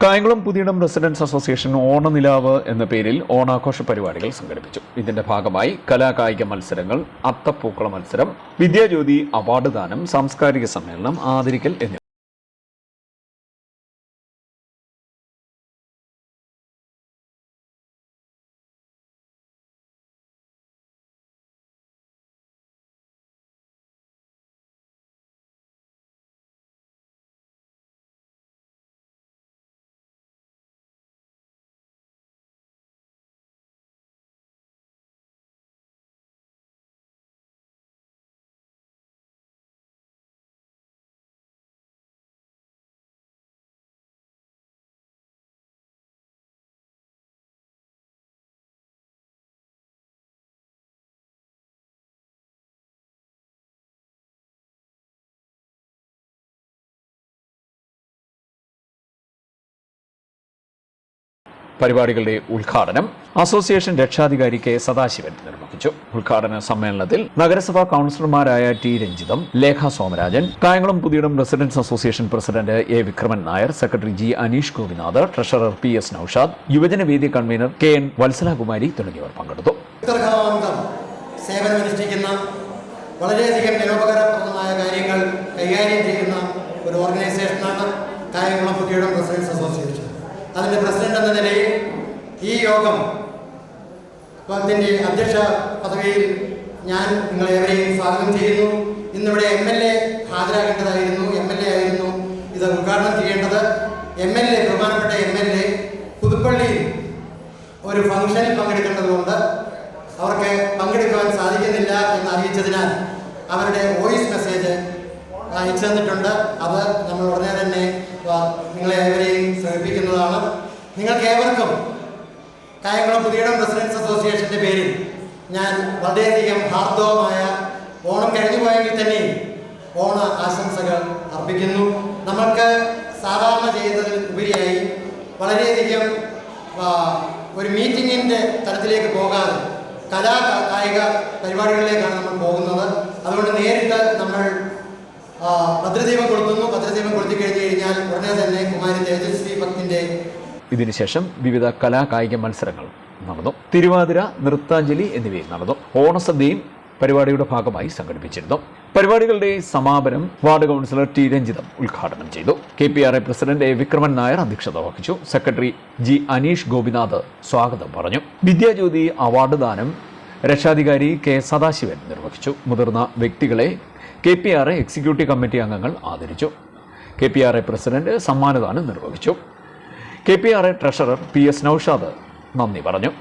Kayamkulam Puthiyidam residents association ഓണനിലാവ് എന്ന പേരിൽ ഓണാഘോഷ പരിപാടികൾ സംഘടിപ്പിച്ചു. ഇതിന്റെ ഭാഗമായി കലാകായിക മത്സരങ്ങൾ, അത്തപ്പൂക്കള മത്സരം, വിദ്യാജ്യോതി അവാർഡ് ദാനം, സാംസ്കാരിക സമ്മേളനം, ആദരിക്കൽ എന്നിവ. പരിപാടികളുടെ ഉദ്ഘാടനം അസോസിയേഷൻ രക്ഷാധികാരി കെ സദാശിവൻ നിർവഹിച്ചു. ഉദ്ഘാടന സമ്മേളനത്തിൽ നഗരസഭാ കൌൺസിലർമാരായ T Ranjitham, Lekha Somarajan, Kayamkulam Puthiyidam residents association president A Vikraman Nair, secretary G Aneesh Gopinath, treasurer P S Noushad, യുവജനവേദി കൺവീനർ കെ എൻ വത്സലകുമാരി തുടങ്ങിയവർ പങ്കെടുത്തു. സേവനമനുഷ്ഠിക്കുന്ന വളരെയധികം ജനോപകാരപ്രദമായ കാര്യങ്ങൾ കൈകാര്യം ചെയ്യുന്ന ഒരു ഓർഗനൈസേഷനാണ് കായംകുളം പുതിയിടം റെസിഡൻസ് അസോസിയേഷൻ. അതിൻ്റെ പ്രസിഡന്റ് എന്ന നിലയിൽ ഈ യോഗത്തിൻ്റെ അധ്യക്ഷ പദവിയിൽ ഞാൻ നിങ്ങളേവരെയും സ്വാഗതം ചെയ്യുന്നു. ഇന്നിവിടെ MLA ഹാജരാകേണ്ടതായിരുന്നു. MLA ആയിരുന്നു ഇത് ഉദ്ഘാടനം ചെയ്യേണ്ടത്. ബഹുമാനപ്പെട്ട MLA പുതുപ്പള്ളിയിൽ ഒരു ഫംഗ്ഷനിൽ പങ്കെടുക്കേണ്ടതുകൊണ്ട് അവർക്ക് പങ്കെടുക്കുവാൻ സാധിക്കുന്നില്ല എന്ന് അറിയിച്ചതിനാൽ അവരുടെ വോയിസ് മെസ്സേജ് അയച്ചു തന്നിട്ടുണ്ട്. അത് നമ്മൾ ഉടനെ തന്നെ നിങ്ങളെ ഏവരെയും ശ്രമിപ്പിക്കുന്നതാണ്. നിങ്ങൾക്ക് ഏവർക്കും കായംകുളം പുതിയിടം റെസിഡൻസ് അസോസിയേഷൻ്റെ പേരിൽ ഞാൻ വളരെയധികം ഹാർദവമായ ഓണം കഴിഞ്ഞു പോയെങ്കിൽ തന്നെ ഓണ ആശംസകൾ അർപ്പിക്കുന്നു. നമ്മൾക്ക് സാധാരണ ചെയ്യുന്നതിന് ഉപരിയായി വളരെയധികം ഒരു മീറ്റിങ്ങിൻ്റെ തലത്തിലേക്ക് പോകാതെ കായിക പരിപാടികളിലേക്കാണ് നമ്മൾ പോകുന്നത്. അതുകൊണ്ട് നേരിട്ട് നമ്മൾ ഭദ്രദീപം കൊളുത്തുന്നു. ഭദ്രദീപം കൊളുത്തി കഴിഞ്ഞു കഴിഞ്ഞാൽ ഉടനെ തന്നെ കുമാരി തേജസ്വി ഭക്തിന്റെ. ഇതിനുശേഷം വിവിധ കലാകായിക മത്സരങ്ങൾ നടന്നു. തിരുവാതിര, നൃത്താഞ്ജലി എന്നിവയും നടന്നു. ഓണസദ്യയും പരിപാടിയുടെ ഭാഗമായി സംഘടിപ്പിച്ചിരുന്നു. പരിപാടികളുടെ സമാപനം വാർഡ് കൗൺസിലർ ടി രഞ്ജിതം ഉദ്ഘാടനം ചെയ്തു. KPRA president A Vikraman Nair അധ്യക്ഷത വഹിച്ചു. സെക്രട്ടറി ജി അനീഷ് ഗോപിനാഥ് സ്വാഗതം പറഞ്ഞു. വിദ്യാജ്യോതി അവാർഡ് ദാനം രക്ഷാധികാരി കെ സദാശിവൻ നിർവഹിച്ചു. മുതിർന്ന വ്യക്തികളെ KPRA എക്സിക്യൂട്ടീവ് കമ്മിറ്റി അംഗങ്ങൾ ആദരിച്ചു. KPRA പ്രസിഡന്റ് സമ്മാനദാനം നിർവഹിച്ചു. KPRA treasurer P S Naushad നന്ദി പറഞ്ഞു.